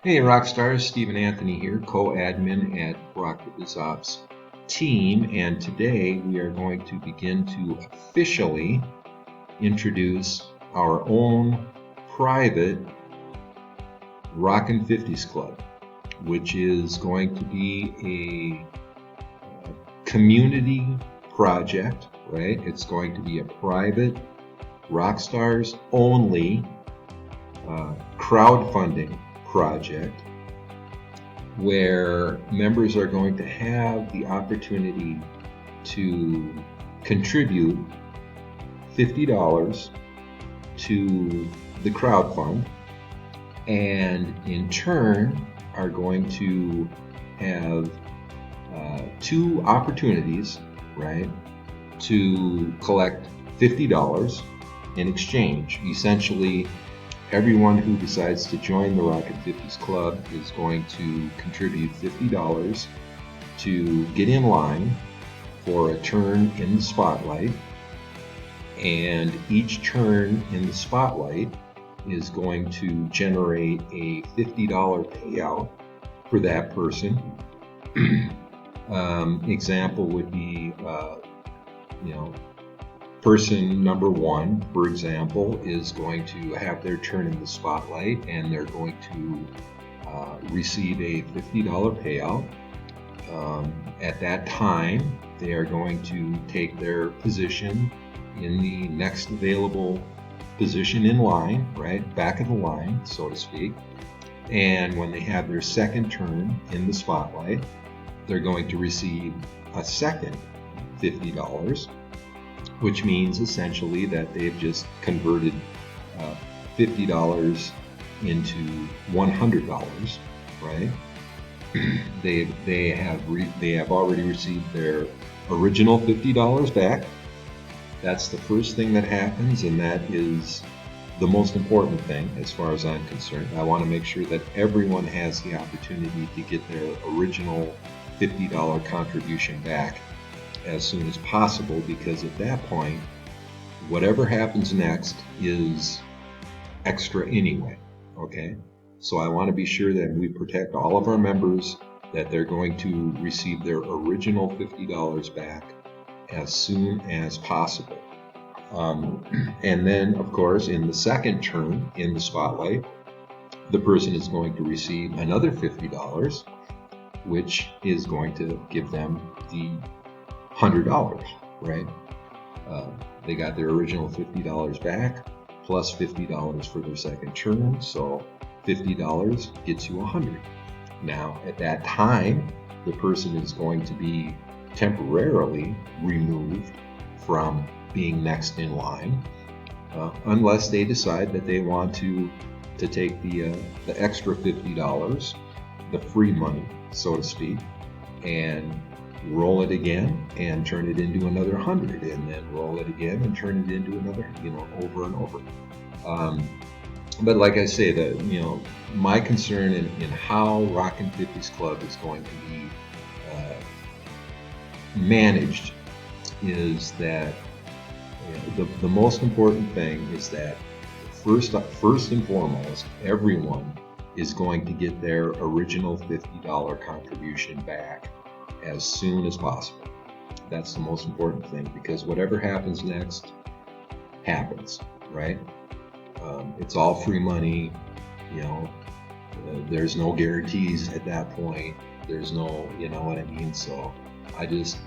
Hey Rockstars, Stephen Anthony here, co-admin at Rockin's Ops team, and today we are going to begin to officially introduce our own private Rockin' 50's Club, which is going to be a community project, right? It's going to be a private Rockstars only crowdfunding project where members are going to have the opportunity to contribute $50 to the crowdfund, and in turn are going to have two opportunities, right, to collect $50 in exchange. Essentially, everyone who decides to join the Rockin' 50's Club is going to contribute $50 to get in line for a turn in the spotlight, and each turn in the spotlight is going to generate a $50 payout for that person. Example would be, person number one, for example, is going to have their turn in the spotlight, and they're going to receive a $50 payout. At that time, they are going to take their position in the next available position in line, right, back of the line, so to speak. And when they have their second turn in the spotlight, they're going to receive a second $50, which means essentially that they've just converted $50 into $100, right? They have already received their original $50 back. That's the first thing that happens, and that is the most important thing as far as I'm concerned. I want to make sure that everyone has the opportunity to get their original $50 contribution back as soon as possible, because at that point, whatever happens next is extra anyway, okay? So I want to be sure that we protect all of our members, that they're going to receive their original $50 back as soon as possible. And then, of course, in the second turn in the spotlight, the person is going to receive another $50, which is going to give them the $100, right? They got their original $50 back plus $50 for their second turn, so $50 gets you $100. Now, at that time, the person is going to be temporarily removed from being next in line, unless they decide that they want to take the extra $50, the free money, so to speak, and roll it again and turn it into another 100, and then roll it again and turn it into another, over and over. But like I say, my concern in how Rockin' 50's Club is going to be managed is that the most important thing is that first and foremost, everyone is going to get their original $50 contribution back as soon as possible. That's the most important thing, because whatever happens next happens, right? It's all free money, there's no guarantees at that point. There's no, you know what I mean? So I just,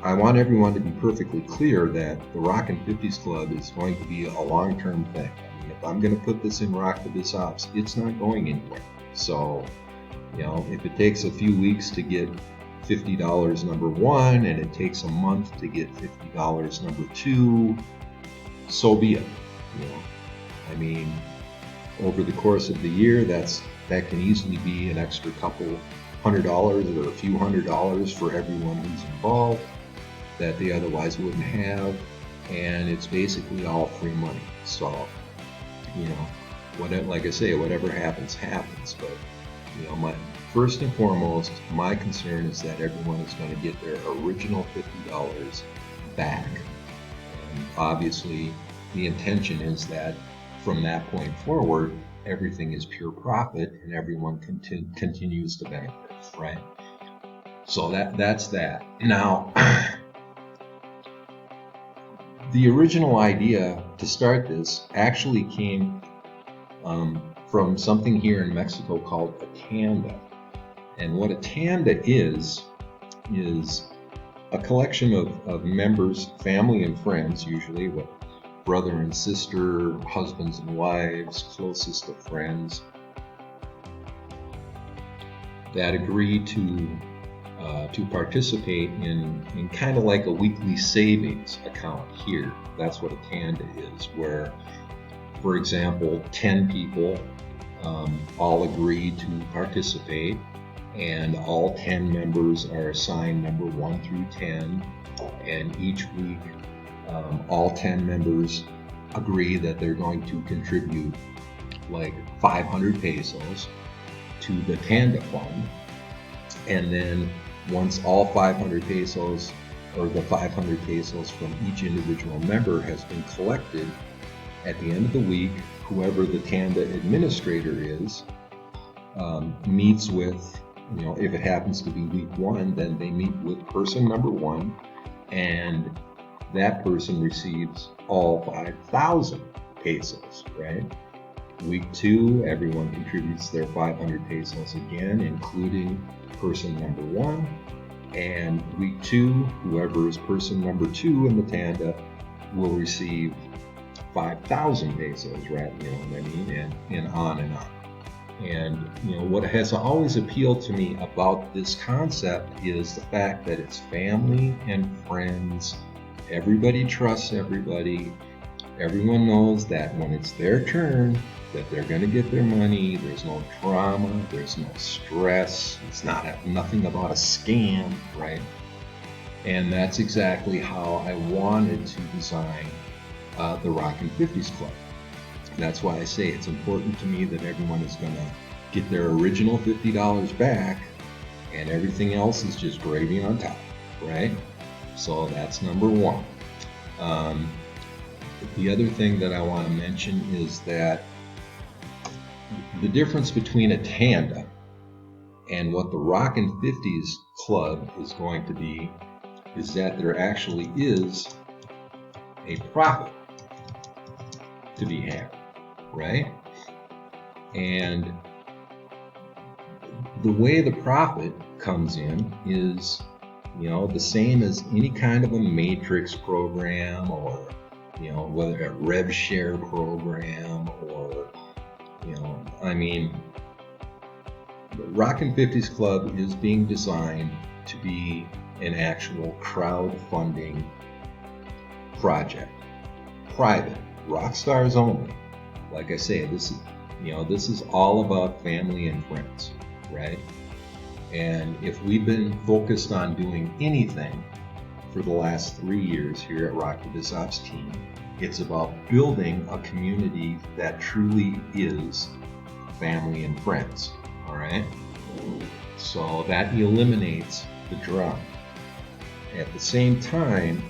I want everyone to be perfectly clear that the Rockin' 50's Club is going to be a long-term thing. If I'm going to put this in Rockin's Ops, it's not going anywhere. So, if it takes a few weeks to get $50 number one, and it takes a month to get $50 number two, so be it. Over the course of the year, that can easily be an extra couple $100 or a few $100 for everyone who's involved that they otherwise wouldn't have, and it's basically all free money. So, like I say, whatever happens, happens. But first and foremost, my concern is that everyone is going to get their original $50 back. And obviously, the intention is that from that point forward, everything is pure profit and everyone continues to benefit, right? So that's that. Now, the original idea to start this actually came from something here in Mexico called a tanda. And what a tanda is a collection of members, family and friends, usually with brother and sister, husbands and wives, closest of friends, that agree to participate in kind of like a weekly savings account here. That's what a tanda is, where, for example, 10 people all agree to participate, and all 10 members are assigned number 1 through 10, and each week all 10 members agree that they're going to contribute like 500 pesos to the tanda fund. And then once all 500 pesos, or the 500 pesos from each individual member has been collected, at the end of the week, whoever the tanda administrator is meets with, if it happens to be week 1, then they meet with person number 1, and that person receives all 5,000 pesos, right? Week 2, everyone contributes their 500 pesos again, including person number 1. And week 2, whoever is person number 2 in the tanda will receive 5,000 pesos, right? You know what I mean? And on and on. And what has always appealed to me about this concept is the fact that it's family and friends. Everybody trusts everybody. Everyone knows that when it's their turn, that they're going to get their money. There's no drama. There's no stress. It's nothing about a scam, right? And that's exactly how I wanted to design the Rockin' 50's Club. That's why I say it's important to me that everyone is going to get their original $50 back, and everything else is just gravy on top, right? So that's number 1. The other thing that I want to mention is that the difference between a tanda and what the Rockin' 50's Club is going to be is that there actually is a profit to be had, right? And the way the profit comes in is, the same as any kind of a matrix program, or, whether a rev share program, or, the Rockin' 50's Club is being designed to be an actual crowdfunding project, private, rock stars only. Like I say, this is all about family and friends, right? And if we've been focused on doing anything for the last 3 years here at Rockin' Ops team, it's about building a community that truly is family and friends, all right? So that eliminates the drama. At the same time,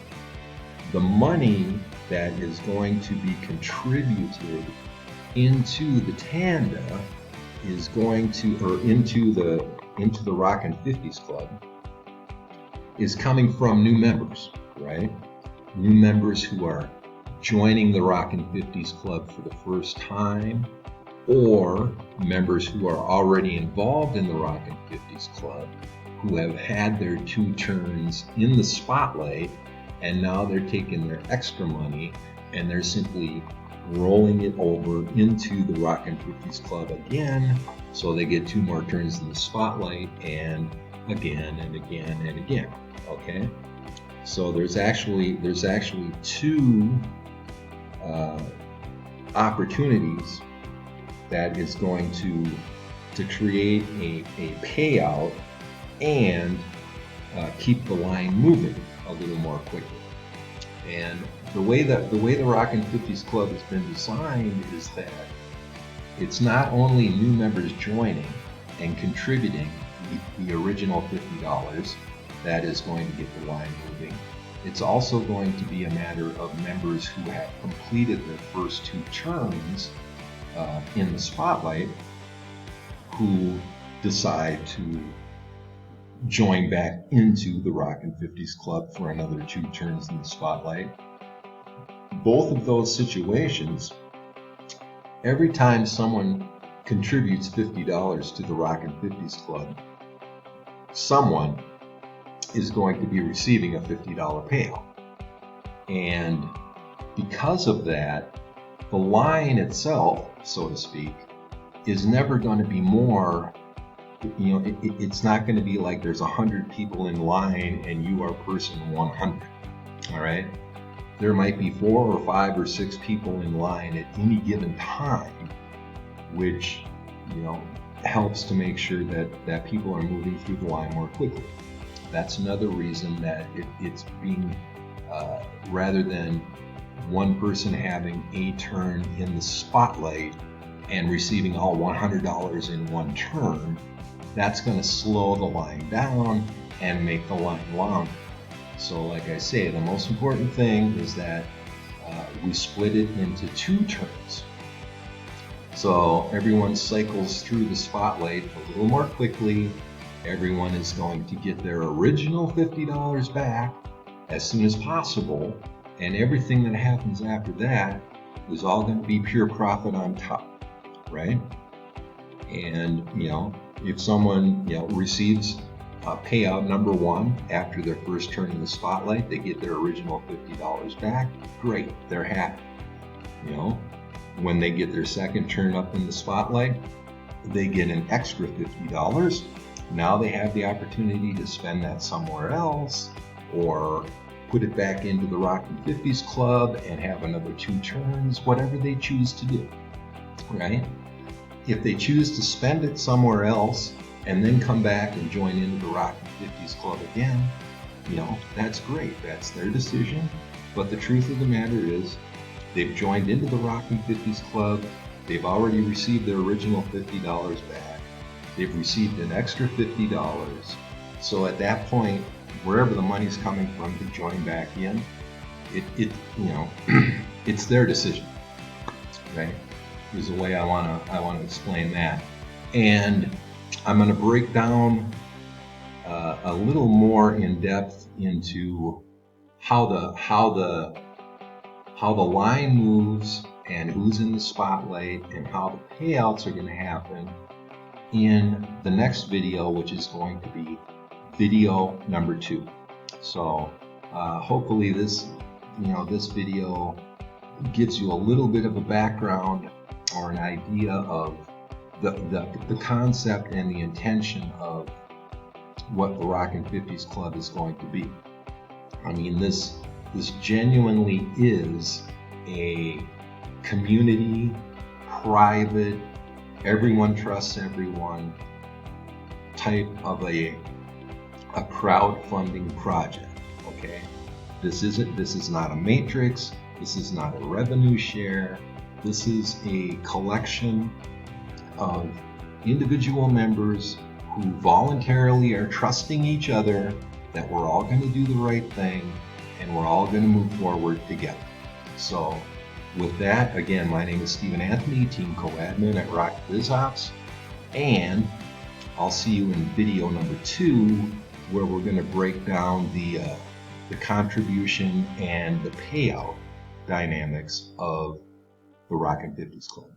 the money that is going to be contributed into the tanda is going to, or into the Rockin' 50's Club, is coming from new members, right? New members who are joining the Rockin' 50's Club for the first time, or members who are already involved in the Rockin' 50's Club, who have had their 2 turns in the spotlight, and now they're taking their extra money and they're simply rolling it over into the Rockin' 50's Club again, so they get 2 more turns in the spotlight, and again and again and again. Okay, so there's actually 2 opportunities that is going to create a payout and keep the line moving a little more quickly. And the way the Rockin' 50's Club has been designed is that it's not only new members joining and contributing the original $50 that is going to get the line moving. It's also going to be a matter of members who have completed their first 2 terms in the spotlight who decide to join back into the Rockin' 50's Club for another 2 turns in the spotlight. Both of those situations, every time someone contributes $50 to the Rockin' 50's Club, someone is going to be receiving a $50 payout. And because of that, the line itself, so to speak, is never going to be more, it's not going to be like there's 100 people in line and you are person 100, all right? There might be 4 or 5 or 6 people in line at any given time, which, helps to make sure that people are moving through the line more quickly. That's another reason that it's being, rather than one person having a turn in the spotlight and receiving all $100 in one turn, that's going to slow the line down and make the line longer. So like I say, the most important thing is that we split it into 2 turns. So everyone cycles through the spotlight a little more quickly. Everyone is going to get their original $50 back as soon as possible, and everything that happens after that is all going to be pure profit on top, right? And if someone receives payout number 1 after their first turn in the spotlight, they get their original $50 back. Great, they're happy. When they get their second turn up in the spotlight, they get an extra $50. Now they have the opportunity to spend that somewhere else, or put it back into the Rockin' 50's Club and have another 2 turns, whatever they choose to do, right? If they choose to spend it somewhere else and then come back and join into the Rockin' 50's Club again, that's great. That's their decision. But the truth of the matter is, they've joined into the Rockin' 50's Club. They've already received their original $50 back. They've received an extra $50. So at that point, wherever the money's coming from to join back in, it's their decision, right? Is the way I want to explain that. And I'm going to break down a little more in depth into how the line moves and who's in the spotlight and how the payouts are going to happen in the next video, which is going to be video number 2. So hopefully this video gives you a little bit of a background or an idea of the concept and the intention of what the Rockin' 50's Club is going to be. I mean, this genuinely is a community, private, everyone trusts everyone type of a crowdfunding project. Okay, this is not a matrix. This is not a revenue share. This is a collection of individual members who voluntarily are trusting each other that we're all going to do the right thing and we're all going to move forward together. So with that, again, my name is Stephen Anthony, Team Co-Admin at Rock BizOps, and I'll see you in video number 2, where we're going to break down the contribution and the payout dynamics of the Rockin' 50's Club.